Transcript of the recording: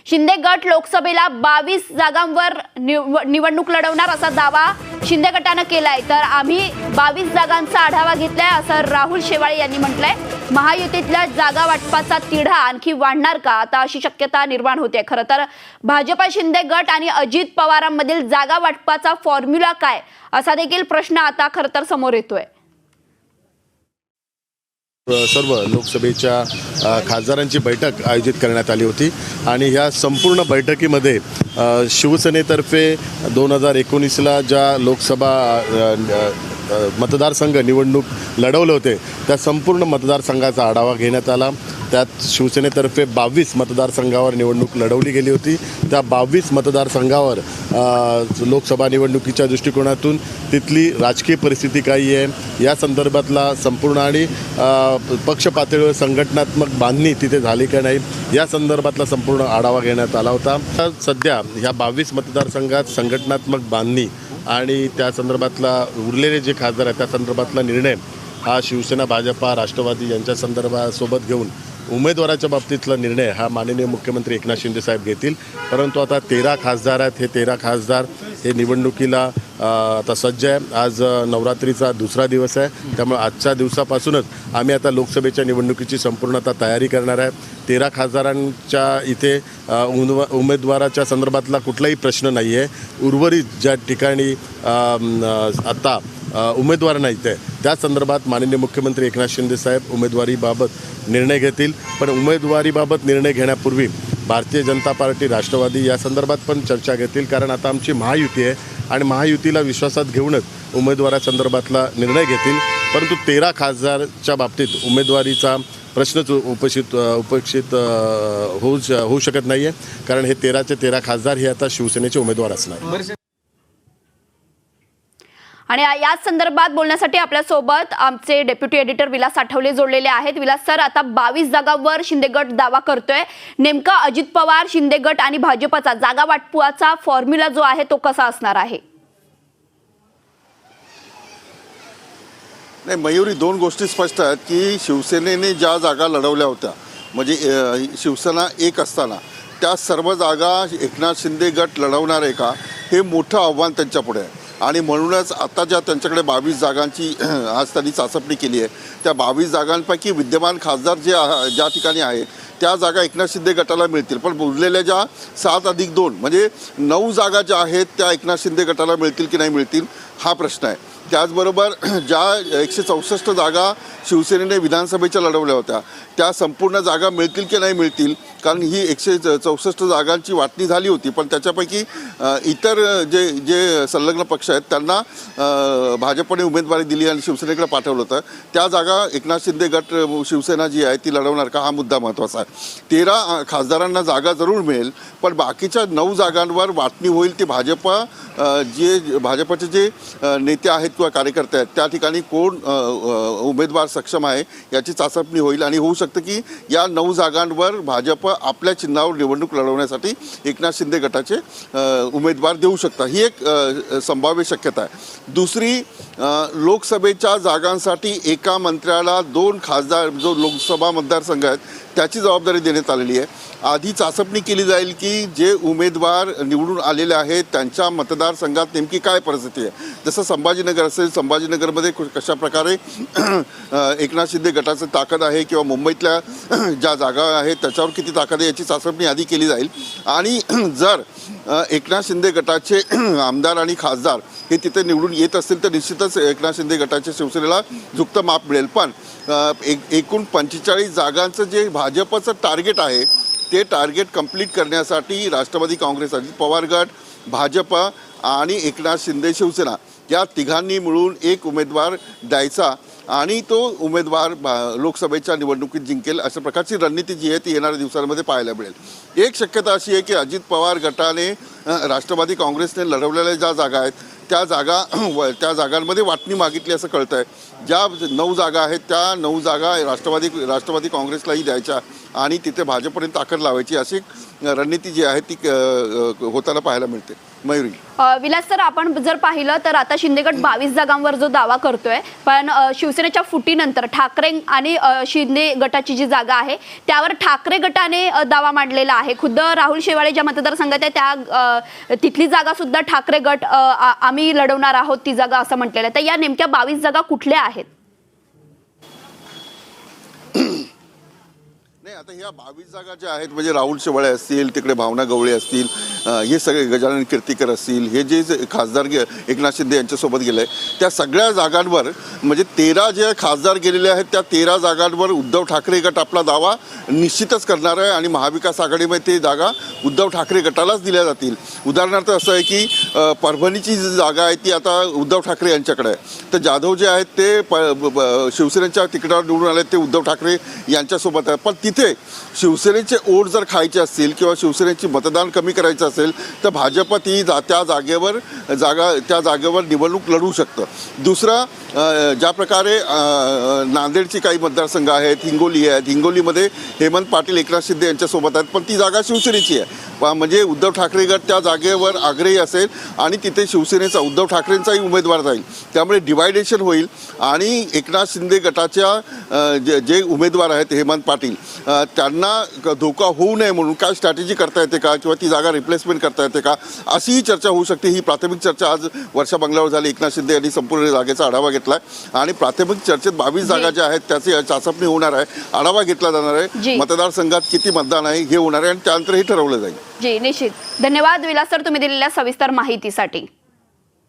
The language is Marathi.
शिंदे गट लोकसभेला 22 जागांवर निवडणूक लढवणार असा दावा शिंदे गटाने केलाय। तर आम्ही 22 जागांचा आढावा घेतलाय असं राहुल शेवाळे यांनी म्हटलंय। महायुतीतल्या जागा वाटपाचा तिढा आणखी वाढणार का, आता अशी शक्यता निर्माण होते। खरं तर भाजपा शिंदे गट आणि अजित पवारांमधील जागा वाटपाचा फॉर्म्युला काय असा देखील प्रश्न आता खरं तर समोर येतोय। सर्व लोकसभेच्या खासदारांची बैठक आयोजित करण्यात आली होती आणि या संपूर्ण बैठकीमध्ये शिवसेनेतर्फे 2019ला ज्या लोकसभा मतदारसंघ निवडणूक लढवले होते त्या संपूर्ण मतदारसंघाचा आढावा घेण्यात आला। त्यात शिवसेनेतर्फे 22 मतदारसंघावर निवडणूक लढवली गेली होती। त्या 22 मतदारसंघावर लोकसभा निवडणुकीच्या दृष्टिकोनातून तिथली राजकीय परिस्थिती काय आहे या संदर्भातला संपूर्ण आणि पक्ष पातळीवर संघटनात्मक बांधणी तिथे झाली का नाही या संदर्भातला संपूर्ण आढावा घेण्यात आला होता। सध्या ह्या 22 मतदारसंघात संघटनात्मक बांधणी आणि त्या संदर्भातला उरलेले जे खासदार आहेत त्या संदर्भातला निर्णय हा शिवसेना भाजपा राष्ट्रवादी यांच्या संदर्भासोबत घेऊन उमेदवाराच्या बाबतीतला निर्णय हा माननीय मुख्यमंत्री एकनाथ शिंदे साहेब घेतील। परंतु आता 13 खासदार आहेत, हे 13 खासदार हे निवडणुकीला आता सज्ज आहे। आज नवरात्रीचा दुसरा दिवस आहे, त्यामुळे आजच्या दिवसापासूनच आम्ही आता लोकसभेच्या निवडणुकीची संपूर्णतः तयारी करणार आहे। 13 खासदारांच्या इथे उमेदवाराच्या संदर्भातला कुठलाही प्रश्न नाही आहे। उर्वरित ज्या ठिकाणी आता उमेदवार नाहीत आहे त्या संदर्भात माननीय मुख्यमंत्री एकनाथ शिंदे साहेब उमेदवारीबाबत निर्णय घेतील। पण उमेदवारीबाबत निर्णय घेण्यापूर्वी भारतीय जनता पार्टी राष्ट्रवादी या संदर्भात पण चर्चा घेतील, कारण आता आमची महायुती आहे आणि महायुतीला विश्वासात घेऊनच उमेदवारासंदर्भातला निर्णय घेतील। परंतु 13 खासदारच्या बाबतीत उमेदवारीचा प्रश्नच उपेक्षित होऊ शकत नाही आहे, कारण हे 13चे 13 खासदार हे आता शिवसेनेचे उमेदवार असणार। आणि याच संदर्भात बोलण्यासाठी आपल्या सोबत आमचे डेप्युटी एडिटर विलास आठवले जोडलेले आहेत। विलास सर, आता 22 जागांवर शिंदे गट दावा करतोय, नेमका अजित पवार शिंदे गट आणि भाजपचा जागा वाटपाचा फॉर्म्युला जो आहे तो कसा असणार आहे? नाही मयुरी, दोन गोष्टी स्पष्ट आहेत की शिवसेनेने ज्या जागा लढवल्या होत्या म्हणजे शिवसेना एक असताना त्या सर्व जागा एकनाथ शिंदे गट लढवणार आहे का हे मोठं आव्हान त्यांच्या पुढे आहे। आणि म्हणूनच आता ज्या त्यांच्याकडे 22 जागांची आज त्यांनी चाचपणी केली आहे त्या 22 जागांपैकी विद्यमान खासदार ज्या ठिकाणी आहेत त्या जागा एकनाथ शिंदे गटाला मिळतील, पण उरलेल्या ज्या 7+2 म्हणजे 9 जागा ज्या आहेत त्या एकनाथ शिंदे गटाला मिळतील की नाही मिळतील हा प्रश्न आहे। त्याचबरोबर ज्या 164 जागा शिवसेनेने विधानसभेच्या लढवल्या होत्या त्या संपूर्ण जागा मिळतील की नाही मिळतील, कारण ही 164 जागांची वाटणी झाली होती, पण त्याच्यापैकी इतर जे संलग्न पक्ष आहेत त्यांना भाजपने उमेदवारी दिली आणि शिवसेनेकडे पाठवलं होतं। त्या जागा एकनाथ शिंदे गट शिवसेना जी आहे ती लढवणार का हा मुद्दा महत्त्वाचा आहे। 13 खासदारांना जागा जरूर मिळेल, पण बाकीच्या 9 जागांवर वाटणी होईल ती भाजपचे जे नेते आहेत किंवा कार्यकर्ते आहेत त्या ठिकाणी कोण उमेदवार सक्षम आहे याची चाचपणी होईल आणि होऊ शकतं की या 9 जागांवर भाजप आपल्या चिन्हावर निवडणूक लढवण्यासाठी एकनाथ शिंदे गटाचे उमेदवार देऊ शकतात, ही एक संभाव्य शक्यता आहे। दुसरी, लोकसभेच्या जागांसाठी एका मंत्र्याला 2 खासदार जो लोकसभा मतदारसंघ आहेत त्याची जबाबदारी देण्यात आलेली आहे। आधी चाचपणी केली जाईल की जे उमेदवार निवडून आलेले आहेत त्यांच्या मतदारसंघात नेमकी काय परिस्थिती आहे। जसं संभाजीनगर असेल, संभाजीनगरमध्ये कशा प्रकारे एकनाथ शिंदे गटाची ताकद आहे किंवा मुंबईतल्या ज्या जागा आहेत त्याच्यावर किती ताकद आहे याची चाचपणी आधी केली जाईल। आणि जर एकनाथ शिंदे गटाचे आमदार आणि खासदार हे तिथे निवडून येत असतील तर निश्चितच एकनाथ शिंदे गटाच्या शिवसेनेला झुकतं माप मिळेल। पण एकूण 45 जागांचं जे भाजपचं टार्गेट आहे ते टार्गेट कंप्लीट करण्यासाठी राष्ट्रवादी काँग्रेस, अजित पवार गट, भाजप आणि एकनाथ शिंदे शिवसेना या तिघांनी मिळून एक उमेदवार द्यायचा आणि तो उमेदवार लोकसभेच्या निवडणुकीत जिंकेल अशा प्रकारची रणनीती जी आहे ती येणाऱ्या दिवसांमध्ये पाहायला मिळेल। एक शक्यता अशी आहे की अजित पवार गटाने राष्ट्रवादी काँग्रेसने लढवलेल्या ज्या जागा आहेत त्या जागांमध्ये वाटणी मागितली असं कळतं आहे। ज्या 9 जागा आहेत त्या 9 जागा राष्ट्रवादी काँग्रेसलाही द्यायच्या आणि तिथे भाजपने ताकद लावायची अशी रणनीती जी आहे ती होताना पाहायला मिळते। मयुरी. विलास सर, आपण जर पाहिलं तर आता शिंदेगड 22 जागांवर जो दावा करतोय, पण शिवसेनेच्या फुटीनंतर ठाकरे आणि शिंदे गटाची जी जागा आहे त्यावर ठाकरे गटाने दावा मांडलेला आहे. खुद्द राहुल शेवाळे ज्या मतदारसंघात आहे त्या तिथली जागा सुद्धा ठाकरे गट आम्ही लढवणार आहोत ती जागा असं म्हटलेलं आहे. तर या नेमक्या 22 जागा कुठल्या आहेत? नाही, आता ह्या 22 जागा ज्या आहेत म्हणजे राहुल शेवाळे असतील, तिकडे भावना गवळे असतील, हे सगळे गजानन कीर्तीकर असतील, हे जे खासदार एकनाथ शिंदे यांच्यासोबत गेले त्या सगळ्या जागांवर म्हणजे 13 जे खासदार गेलेले आहेत त्या 13 जागांवर उद्धव ठाकरे गट आपला दावा निश्चितच करणार आहे आणि महाविकास आघाडीमध्ये ते जागा उद्धव ठाकरे गटालाच दिल्या जातील. उदाहरणार्थ असं आहे की परभणीची जी जागा आहे ती आता उद्धव ठाकरे यांच्याकडे आहे, तर जाधव जे आहेत ते शिवसेनेच्या तिकिटावर निवडून आले ते उद्धव ठाकरे यांच्यासोबत आहे. पण तिथे शिवसेनेचे ओट जर खायचे असतील किंवा शिवसेनेची मतदान कमी करायचं असेल तर भाजप ती त्या जागेवर निवडणूक लढवू शकतं. दुसरा, ज्या प्रकारे नांदेडची काही मतदारसंघ आहेत, हिंगोली आहेत, हिंगोलीमध्ये हेमंत पाटील एकनाथ शिंदे यांच्यासोबत आहेत, पण ती जागा शिवसेनेची आहे. म्हणजे उद्धव ठाकरे गट त्या जागेवर आग्रही असेल आणि तिथे शिवसेनेचा उद्धव ठाकरेंचाही उमेदवार जाईल. त्यामुळे डिवायडेशन होईल आणि एकनाथ शिंदे गटाच्या जे उमेदवार आहेत हेमंत पाटील त्यांना धोका होऊ नये म्हणून काय स्ट्रॅटेजी करता येते का किंवा ती जागा रिप्लेसमेंट करता येते का अशीही चर्चा होऊ शकते. ही प्राथमिक चर्चा आज वर्षा बंगल्यावर झाली. एकनाथ शिंदे यांनी संपूर्ण जागेचा आढावा घेतला आहे आणि प्राथमिक चर्चेत 22 जागा ज्या आहेत त्याची चाचपणी होणार आहे, आढावा घेतला जाणार आहे, मतदारसंघात किती मतदान आहे हे होणार आहे आणि त्यानंतर हे ठरवलं जाईल. जी, निश्चित. धन्यवाद विलास सर, तुम्ही दिलेल्या सविस्तर माहितीसाठी.